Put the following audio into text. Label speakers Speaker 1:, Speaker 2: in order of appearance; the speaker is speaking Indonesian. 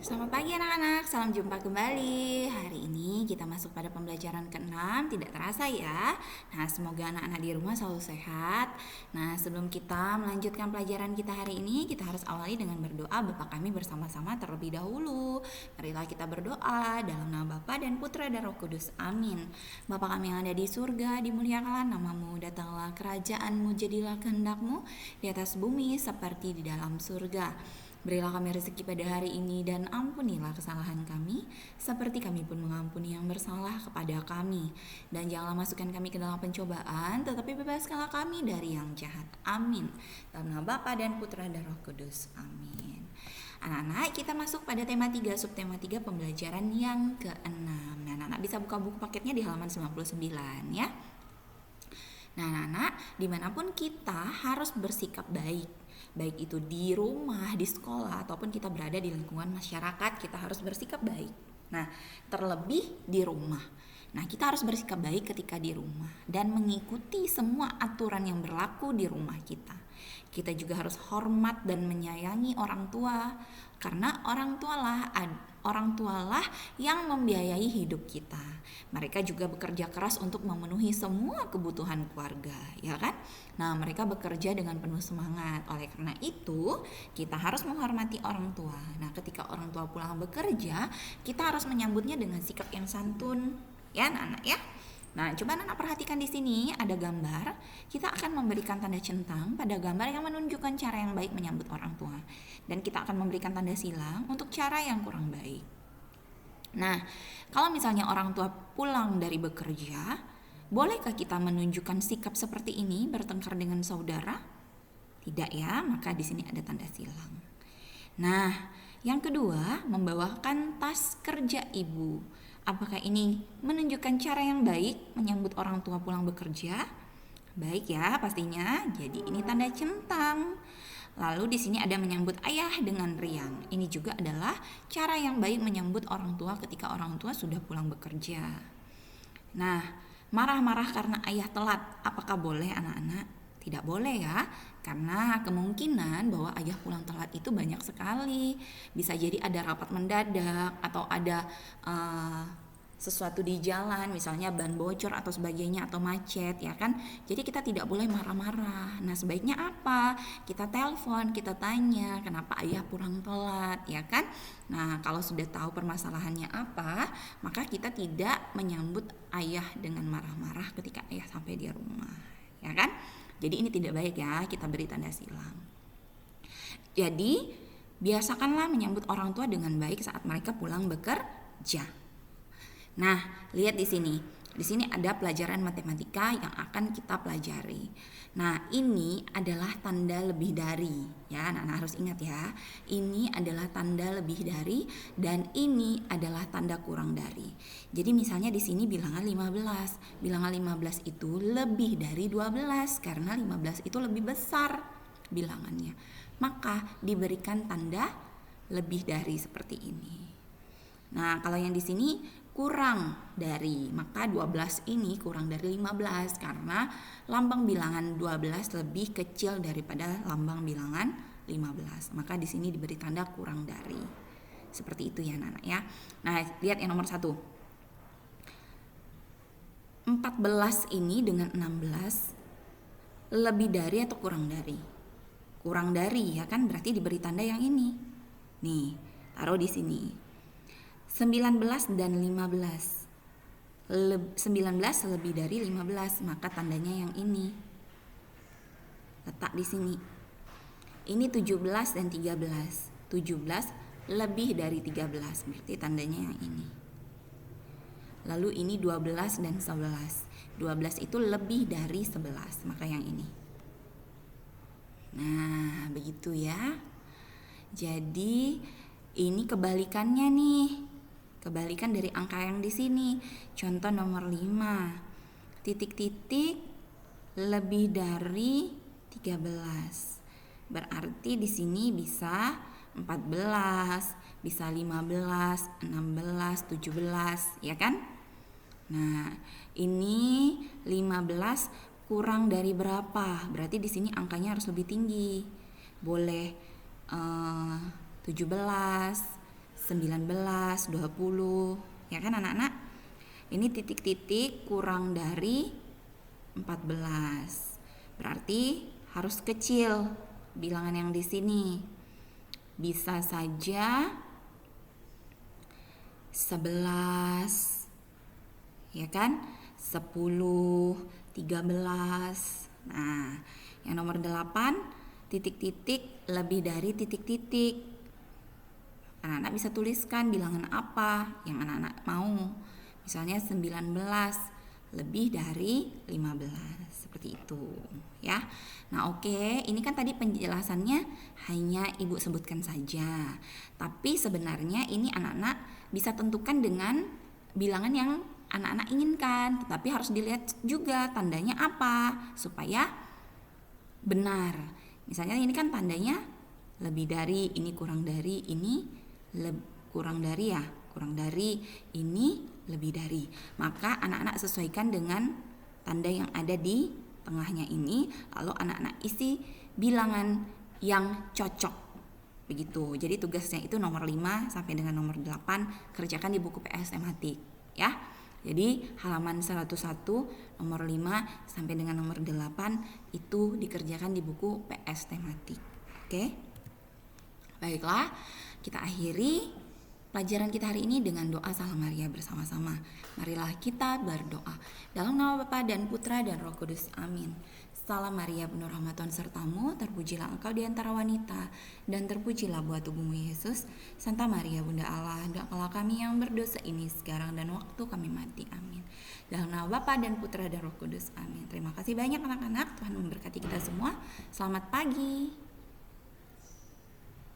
Speaker 1: Selamat pagi anak-anak, salam jumpa kembali. Hari ini kita masuk pada pembelajaran ke-6, tidak terasa ya. Nah, semoga anak-anak di rumah selalu sehat. Nah, sebelum kita melanjutkan pelajaran kita hari ini, kita harus awali dengan berdoa Bapa kami bersama-sama terlebih dahulu. Marilah kita berdoa dalam nama Bapa dan Putra dan Roh Kudus. Amin. Bapa kami yang ada di surga, dimuliakanlah namamu, datanglah kerajaanmu, jadilah kehendakmu di atas bumi seperti di dalam surga. Berilah kami rezeki pada hari ini dan ampunilah kesalahan kami seperti kami pun mengampuni yang bersalah kepada kami. Dan janganlah masukkan kami ke dalam pencobaan, tetapi bebaskanlah kami dari yang jahat. Amin. Dalam nama Bapa dan Putra dan Roh Kudus. Amin. Anak-anak, kita masuk pada tema 3, subtema 3 pembelajaran yang ke-6. Nah, anak-anak bisa buka buku paketnya di halaman 99 ya. Nah, anak-anak, dimanapun kita harus bersikap baik itu di rumah, di sekolah, ataupun kita berada di lingkungan masyarakat, kita harus bersikap baik. Nah, terlebih di rumah. Nah, kita harus bersikap baik ketika di rumah dan mengikuti semua aturan yang berlaku di rumah kita. Kita juga harus hormat dan menyayangi orang tua, karena orang tualah yang membiayai hidup kita. Mereka juga bekerja keras untuk memenuhi semua kebutuhan keluarga, ya kan? Nah, mereka bekerja dengan penuh semangat. Oleh karena itu, kita harus menghormati orang tua. Nah, ketika orang tua pulang bekerja, kita harus menyambutnya dengan sikap yang santun, ya, anak-anak ya. Nah, coba anak perhatikan di sini ada gambar. Kita akan memberikan tanda centang pada gambar yang menunjukkan cara yang baik menyambut orang tua. Dan kita akan memberikan tanda silang untuk cara yang kurang baik. Nah, kalau misalnya orang tua pulang dari bekerja, bolehkah kita menunjukkan sikap seperti ini bertengkar dengan saudara? Tidak ya, maka di sini ada tanda silang. Nah, yang kedua, membawakan tas kerja ibu. Apakah ini menunjukkan cara yang baik menyambut orang tua pulang bekerja? Baik ya, pastinya. Jadi ini tanda centang. Lalu di sini ada menyambut ayah dengan riang. Ini juga adalah cara yang baik menyambut orang tua ketika orang tua sudah pulang bekerja. Nah, marah-marah karena ayah telat, apakah boleh anak-anak? Tidak boleh ya, karena kemungkinan bahwa ayah pulang telat itu banyak sekali. Bisa jadi ada rapat mendadak atau ada sesuatu di jalan, misalnya ban bocor atau sebagainya atau macet, ya kan? Jadi kita tidak boleh marah-marah. Nah, sebaiknya apa? Kita telepon, kita tanya kenapa ayah pulang telat, ya kan? Nah, kalau sudah tahu permasalahannya apa, maka kita tidak menyambut ayah dengan marah-marah ketika ayah sampai di rumah, ya kan? Jadi ini tidak baik ya, kita beri tanda silang. Jadi, biasakanlah menyambut orang tua dengan baik saat mereka pulang bekerja. Nah, lihat di sini. Di sini ada pelajaran matematika yang akan kita pelajari. Nah, ini adalah tanda lebih dari, ya. Anak-anak harus ingat ya. Ini adalah tanda lebih dari dan ini adalah tanda kurang dari. Jadi misalnya di sini bilangan 15. Bilangan 15 itu lebih dari 12 karena 15 itu lebih besar bilangannya. Maka diberikan tanda lebih dari seperti ini. Nah, kalau yang di sini kurang dari, maka 12 ini kurang dari 15 karena lambang bilangan 12 lebih kecil daripada lambang bilangan 15. Maka di sini diberi tanda kurang dari. Seperti itu ya anak-anak ya. Nah, lihat yang nomor 1. 14 ini dengan 16 lebih dari atau kurang dari? Kurang dari ya kan, berarti diberi tanda yang ini. Nih, taruh di sini. 19 dan 15 19 lebih dari 15, maka tandanya yang ini. Letak di sini. Ini 17 dan 13. 17 lebih dari 13, berarti tandanya yang ini. Lalu ini 12 dan 11. 12 itu lebih dari 11, maka yang ini. Nah, begitu ya. Jadi ini kebalikannya nih. Kebalikan dari angka yang di sini. Contoh nomor 5. Titik-titik lebih dari 13. Berarti di sini bisa 14, bisa 15, 16, 17, ya kan? Nah, ini 15 kurang dari berapa? Berarti di sini angkanya harus lebih tinggi. Boleh 17, 19, 20. Ya kan anak-anak? Ini titik-titik kurang dari 14. Berarti harus kecil bilangan yang di sini. Bisa saja 11, ya kan? 10, 13. Nah, yang nomor 8 titik-titik lebih dari titik-titik. Anak-anak bisa tuliskan bilangan apa yang anak-anak mau. Misalnya 19 lebih dari 15, seperti itu ya. Nah oke, ini kan tadi penjelasannya hanya ibu sebutkan saja, tapi sebenarnya ini anak-anak bisa tentukan dengan bilangan yang anak-anak inginkan, tetapi harus dilihat juga tandanya apa supaya benar. Misalnya ini kan tandanya lebih dari, ini kurang dari, ini kurang dari ya, kurang dari, ini lebih dari. Maka anak-anak sesuaikan dengan tanda yang ada di tengahnya ini, lalu anak-anak isi bilangan yang cocok. Begitu. Jadi tugasnya itu nomor 5 sampai dengan nomor 8 kerjakan di buku PS tematik ya. Jadi halaman 101 nomor 5 sampai dengan nomor 8 itu dikerjakan di buku PS tematik. Oke. Baiklah, kita akhiri pelajaran kita hari ini dengan doa Salam Maria bersama-sama. Marilah kita berdoa. Dalam nama Bapa dan Putra dan Roh Kudus. Amin. Salam Maria, penuh rahmat Tuhan sertamu, terpujilah engkau di antara wanita, dan terpujilah buah tubuhmu Yesus. Santa Maria, Bunda Allah, doakanlah kami yang berdosa ini sekarang dan waktu kami mati. Amin. Dalam nama Bapa dan Putra dan Roh Kudus. Amin. Terima kasih banyak anak-anak. Tuhan memberkati kita semua. Selamat pagi.